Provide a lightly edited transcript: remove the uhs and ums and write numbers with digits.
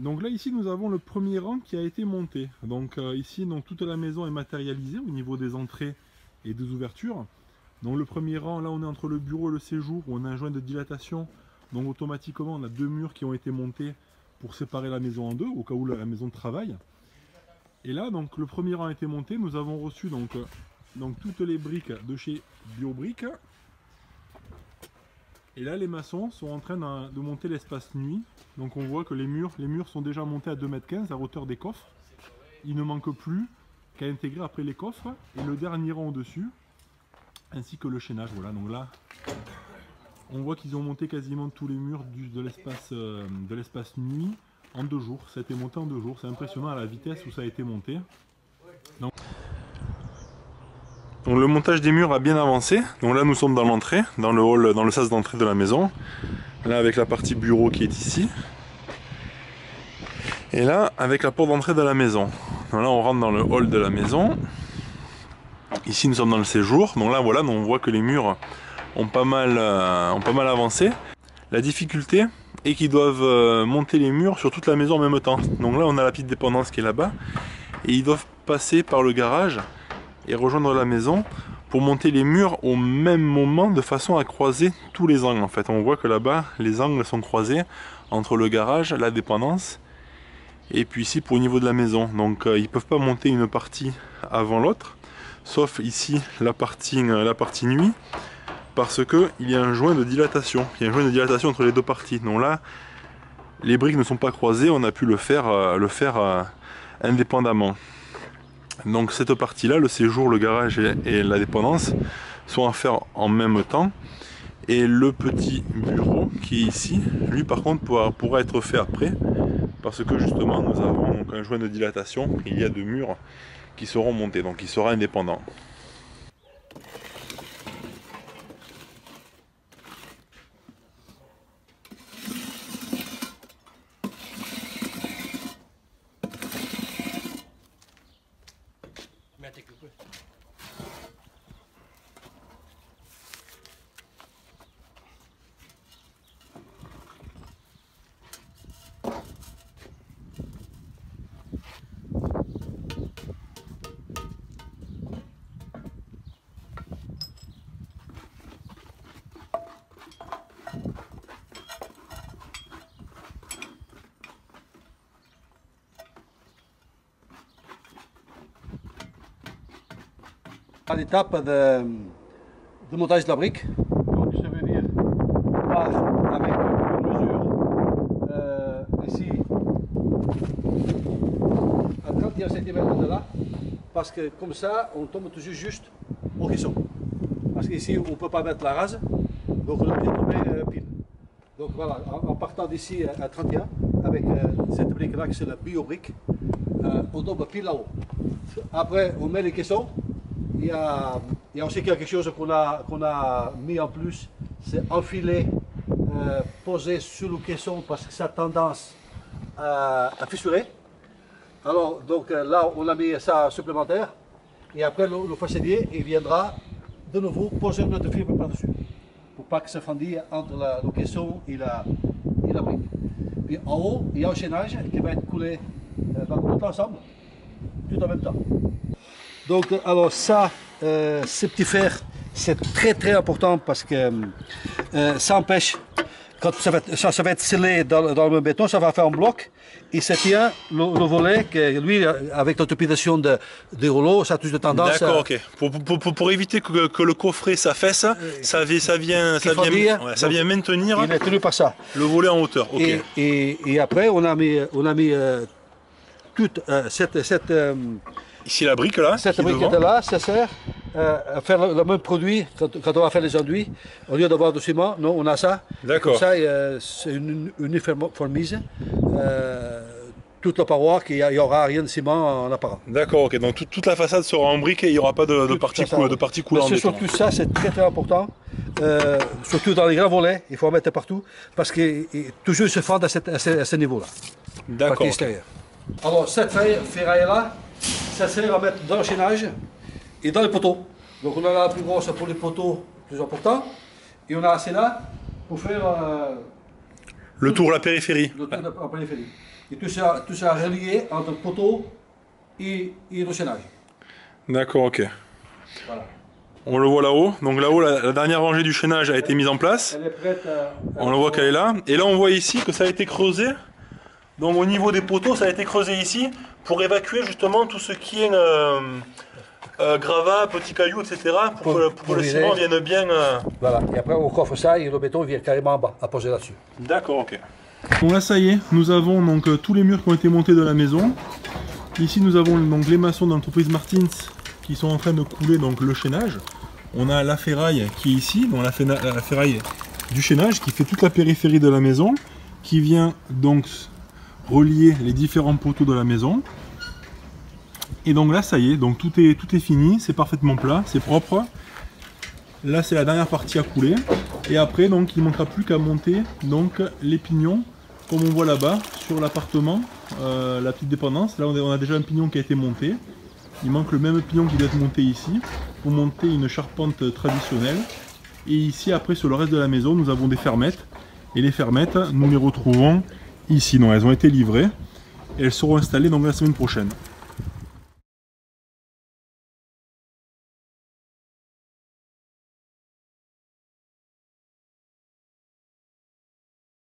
Donc là ici nous avons le premier rang qui a été monté. Donc ici donc, toute la maison est matérialisée au niveau des entrées et des ouvertures. Donc le premier rang, là on est entre le bureau et le séjour où on a un joint de dilatation. Donc automatiquement on a deux murs qui ont été montés pour séparer la maison en deux au cas où la maison de travail. Et là donc le premier rang a été monté, nous avons reçu donc toutes les briques de chez BioBrick. Et là les maçons sont en train de monter l'espace nuit. Donc on voit que les murs sont déjà montés à 2,15 m à hauteur des coffres. Il ne manque plus qu'à intégrer après les coffres et le dernier rang au-dessus, ainsi que le chaînage. Voilà, donc là on voit qu'ils ont monté quasiment tous les murs de l'espace nuit en 2 jours. Ça a été monté en 2 jours, c'est impressionnant à la vitesse où ça a été monté. Donc le montage des murs a bien avancé. Donc là nous sommes dans l'entrée, dans le hall, dans le sas d'entrée de la maison. Là avec la partie bureau qui est ici. Et là avec la porte d'entrée de la maison. Donc là on rentre dans le hall de la maison. Ici nous sommes dans le séjour. Donc là voilà, on voit que les murs ont pas mal avancé. La difficulté est qu'ils doivent monter les murs sur toute la maison en même temps. Donc là on a la petite dépendance qui est là-bas. Et ils doivent passer par le garage et rejoindre la maison pour monter les murs au même moment de façon à croiser tous les angles. En fait, on voit que là-bas les angles sont croisés entre le garage, la dépendance et puis ici pour au niveau de la maison. Donc ils peuvent pas monter une partie avant l'autre, sauf ici la partie nuit, parce que il y a un joint de dilatation. Il y a un joint de dilatation entre les deux parties. Donc là, les briques ne sont pas croisées, on a pu le faire indépendamment. Donc cette partie-là, le séjour, le garage et la dépendance sont à faire en même temps. Et le petit bureau qui est ici, lui par contre pourra être fait après. Parce que justement nous avons donc un joint de dilatation, il y a 2 murs qui seront montés, donc il sera indépendant. À l'étape de montage de la brique, donc je vais dire, on part avec une mesure ici à 31 cm de là, parce que comme ça on tombe toujours juste au caisson. Parce qu'ici on ne peut pas mettre la rase, donc on doit bien tomber pile. Donc voilà, en partant d'ici à 31, avec cette brique là qui c'est la BioBrick, on tombe pile là-haut. Après on met les caissons. Il y a aussi quelque chose qu'on a mis en plus, c'est enfiler, poser sur le caisson parce que ça a tendance à fissurer. Alors donc là on a mis ça supplémentaire et après le façadier il viendra de nouveau poser notre fibre par-dessus pour pas que ça fendille entre le caisson et la brique. Puis en haut il y a un chaînage qui va être coulé tout ensemble, tout en même temps. Donc, alors ça, ces petits fers, c'est très important parce que ça empêche, quand ça va être scellé dans le béton, ça va faire un bloc et ça tient le volet, que lui, avec l'autopisation des rouleaux, ça a toujours tendance à... D'accord, ok. Pour éviter que le coffret s'affaisse, ça vient maintenir il est tenu par ça. Le volet en hauteur. Okay. Et après, on a mis toute cette ici la brique là. Cette brique là, ça sert à faire le même produit quand on va faire les enduits. Au lieu d'avoir du ciment, non, on a ça. D'accord. Comme ça, c'est une uniformise. Toute la paroi, qu'il n'y aura rien de ciment en apparent. D'accord, ok. Donc toute la façade sera en brique et il n'y aura pas de partie coulant. C'est surtout ça, c'est très important. Surtout dans les grands volets, il faut en mettre partout parce que toujours se fend à ce niveau-là. D'accord. Alors cette ferraille là, ça sert à mettre dans le chaînage et dans les poteaux. Donc on a la plus grosse pour les poteaux plus importants et on a assez là pour faire le tour, la périphérie. Le tour de la périphérie. Et tout ça relié entre le poteau et le chaînage. D'accord, ok. Voilà. On le voit là-haut. Donc là-haut, la dernière rangée du chaînage a été mise en place. Elle est prête On le voit qu'elle est là. Et là, on voit ici que ça a été creusé. Donc au niveau des poteaux, ça a été creusé ici pour évacuer justement tout ce qui est gravat, petits cailloux, etc. pour que le ciment vienne bien... Voilà. Et après, on coffre ça et le béton vient carrément en bas, à poser là-dessus. D'accord, ok. Bon là, ça y est, nous avons donc tous les murs qui ont été montés de la maison. Ici, nous avons donc les maçons de l'entreprise Martins qui sont en train de couler donc le chaînage. On a la ferraille qui est ici, donc la ferraille du chaînage qui fait toute la périphérie de la maison, qui vient donc relier les différents poteaux de la maison. Et donc là, ça y est, donc tout est fini, c'est parfaitement plat, c'est propre. Là, c'est la dernière partie à couler. Et après, donc, il ne manquera plus qu'à monter donc les pignons, comme on voit là-bas, sur l'appartement, la petite dépendance. Là, on a déjà un pignon qui a été monté. Il manque le même pignon qui doit être monté ici, pour monter une charpente traditionnelle. Et ici, après, sur le reste de la maison, nous avons des fermettes. Et les fermettes, nous les retrouvons ici. Donc, elles ont été livrées. Et elles seront installées donc la semaine prochaine.